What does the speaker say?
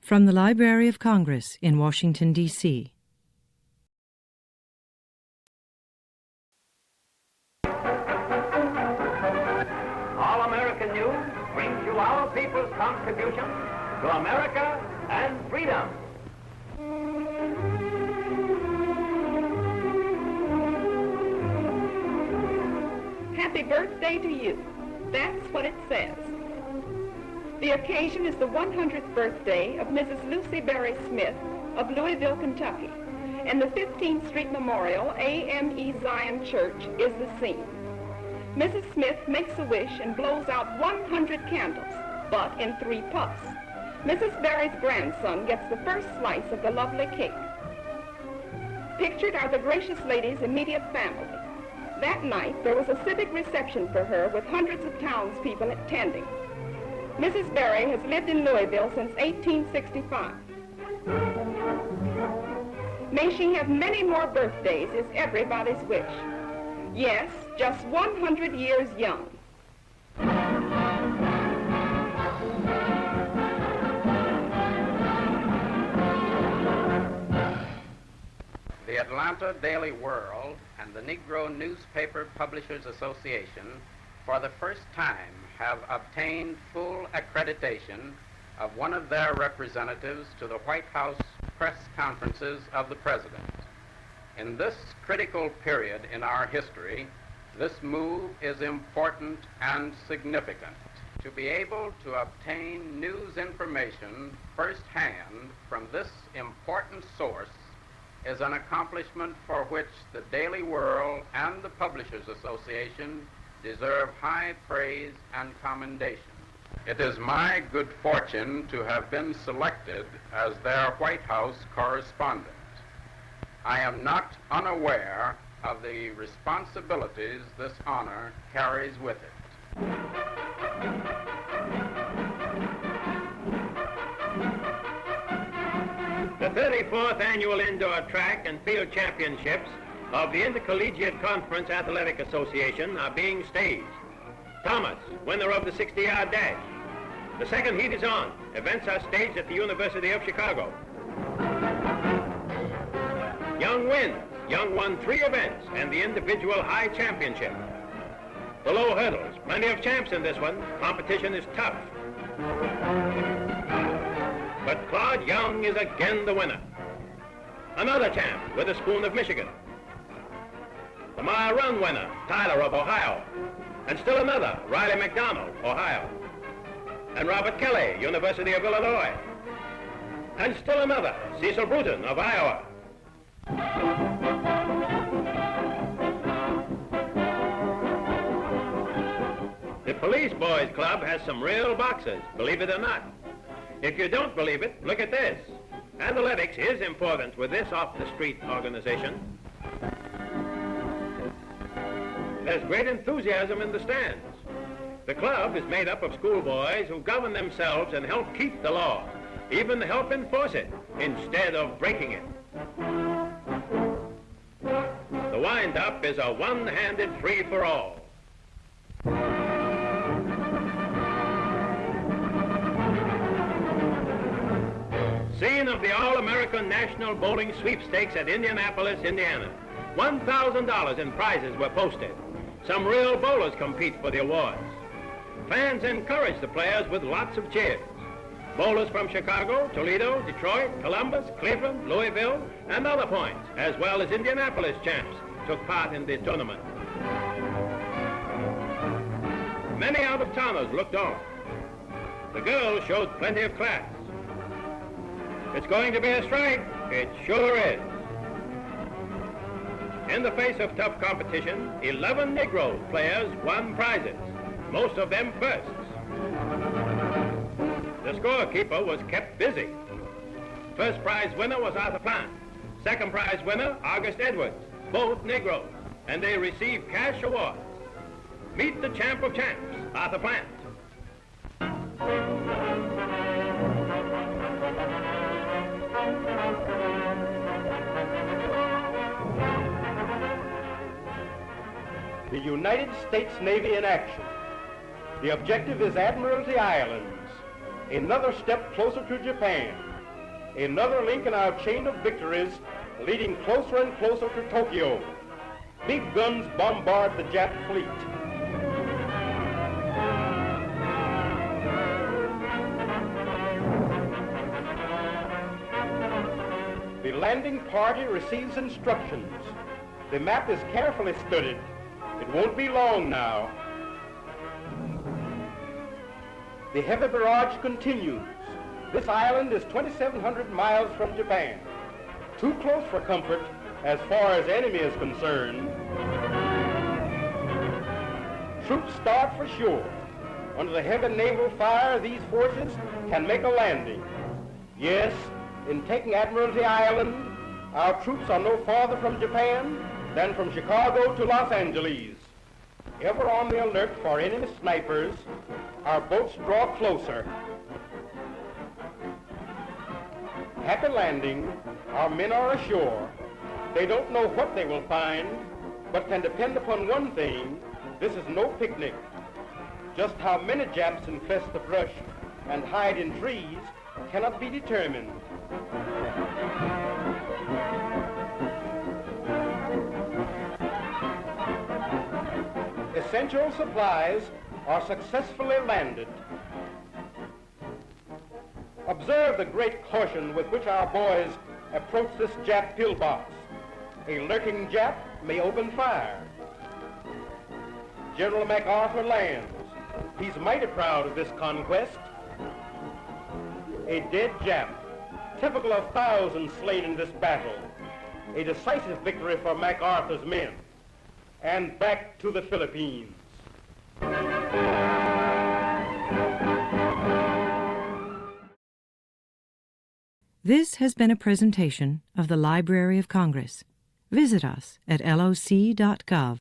From the Library of Congress in Washington, D.C. All-American News brings you our people's contribution to America and freedom. Happy birthday to you. That's what it says. The occasion is the 100th birthday of Mrs. Lucy Berry Smith of Louisville, Kentucky, and the 15th Street Memorial AME Zion Church is the scene. Mrs. Smith makes a wish and blows out 100 candles, but in 3 puffs. Mrs. Berry's grandson gets the first slice of the lovely cake. Pictured are the gracious lady's immediate family. That night, there was a civic reception for her with hundreds of townspeople attending. Mrs. Berry has lived in Louisville since 1865. May she have many more birthdays is everybody's wish. Yes, just 100 years young. The Atlanta Daily World and the Negro Newspaper Publishers Association for the first time have obtained full accreditation of one of their representatives to the White House press conferences of the President. In this critical period in our history, this move is important and significant. To be able to obtain news information firsthand from this important source is an accomplishment for which the Daily World and the Publishers Association deserve high praise and commendation. It is my good fortune to have been selected as their White House correspondent. I am not unaware of the responsibilities this honor carries with it. The 34th Annual Indoor Track and Field Championships of the Intercollegiate Conference Athletic Association are being staged. Thomas, winner of the 60-yard dash. The second heat is on. Events are staged at the University of Chicago. Young wins. Young won 3 events and the individual high championship. The low hurdles. Plenty of champs in this one. Competition is tough. But Claude Young is again the winner. Another champ with a spoon of Michigan. The mile run winner, Tyler of Ohio. And still another, Riley McDonald, Ohio. And Robert Kelly, University of Illinois. And still another, Cecil Bruton of Iowa. The Police Boys Club has some real boxers, believe it or not. If you don't believe it, look at this. Athletics is important with this off-the-street organization. There's great enthusiasm in the stands. The club is made up of schoolboys who govern themselves and help keep the law, even help enforce it, instead of breaking it. The wind-up is a one-handed free-for-all. Scene of the All-American National Bowling Sweepstakes at Indianapolis, Indiana. $1,000 in prizes were posted. Some real bowlers compete for the awards. Fans encourage the players with lots of cheers. Bowlers from Chicago, Toledo, Detroit, Columbus, Cleveland, Louisville, and other points, as well as Indianapolis champs, took part in the tournament. Many out-of-towners looked on. The girls showed plenty of class. It's going to be a strike. It sure is. In the face of tough competition, 11 Negro players won prizes, most of them firsts. The scorekeeper was kept busy. First prize winner was Arthur Plant. Second prize winner, August Edwards, both Negroes, and they received cash awards. Meet the champ of champs, Arthur Plant. The United States Navy in action. The objective is Admiralty Islands, another step closer to Japan. another link in our chain of victories leading closer and closer to Tokyo. Big guns bombard the Jap fleet. The landing party receives instructions. The map is carefully studied. It won't be long now. The heavy barrage continues. This island is 2,700 miles from Japan. Too close for comfort as far as enemy is concerned. Troops start for shore. Under the heavy naval fire, these forces can make a landing. Yes, in taking Admiralty Island, our troops are no farther from Japan than from Chicago to Los Angeles. Ever on the alert for enemy snipers, our boats draw closer. Happy landing, our men are ashore. They don't know what they will find, but can depend upon one thing: this is no picnic. Just how many Japs infest the brush and hide in trees cannot be determined. Essential supplies are successfully landed. Observe the great caution with which our boys approach this Jap pillbox. A lurking Jap may open fire. General MacArthur lands. He's mighty proud of this conquest. A dead Jap, typical of thousands slain in this battle. A decisive victory for MacArthur's men. And back to the Philippines. This has been a presentation of the Library of Congress. Visit us at loc.gov.